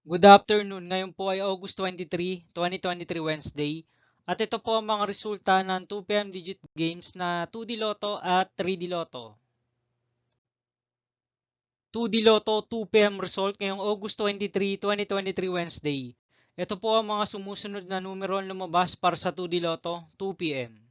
Good afternoon. Ngayon po ay August 23, 2023 Wednesday. At ito po ang mga resulta ng 2 PM digit games na 2D Lotto at 3D Lotto. 2D Lotto 2 PM result ngayong August 23, 2023 Wednesday. Ito po ang mga sumusunod na numero ang lumabas para sa 2D Lotto 2 PM.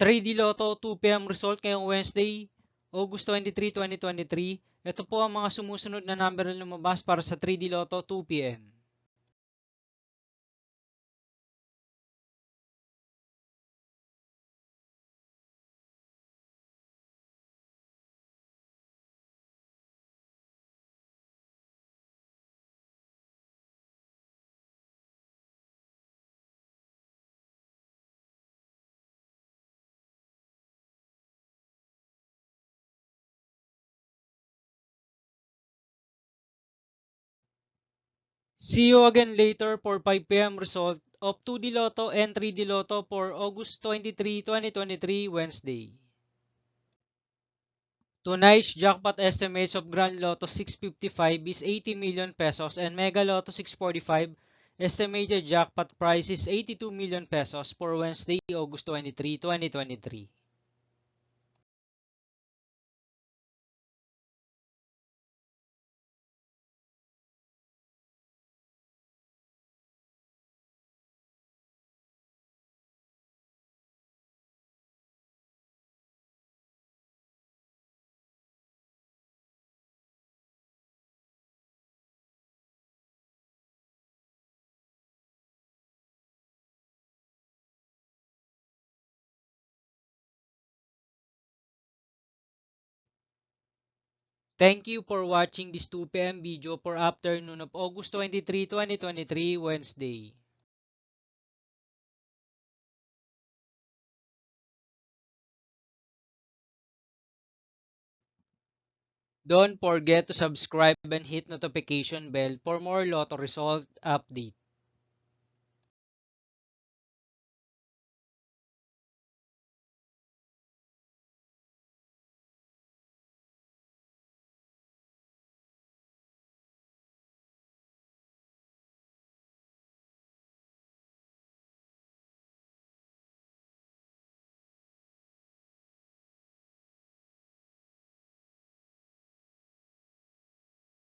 3D Lotto 2 PM result ngayong Wednesday, August 23, 2023. Ito po ang mga sumusunod na number ang lumabas para sa 3D Lotto 2 PM. 'See you again later for 5 PM result of 2D Lotto and 3D Lotto for August 23, 2023 Wednesday. Tonight's jackpot estimates of Grand Lotto 655 is 80 million pesos and Mega Lotto 645 estimated jackpot price is 82 million pesos for Wednesday, August 23, 2023. Thank you for watching this 2 PM video for afternoon of August 23, 2023 Wednesday. Don't forget to subscribe and hit notification bell for more Lotto result update.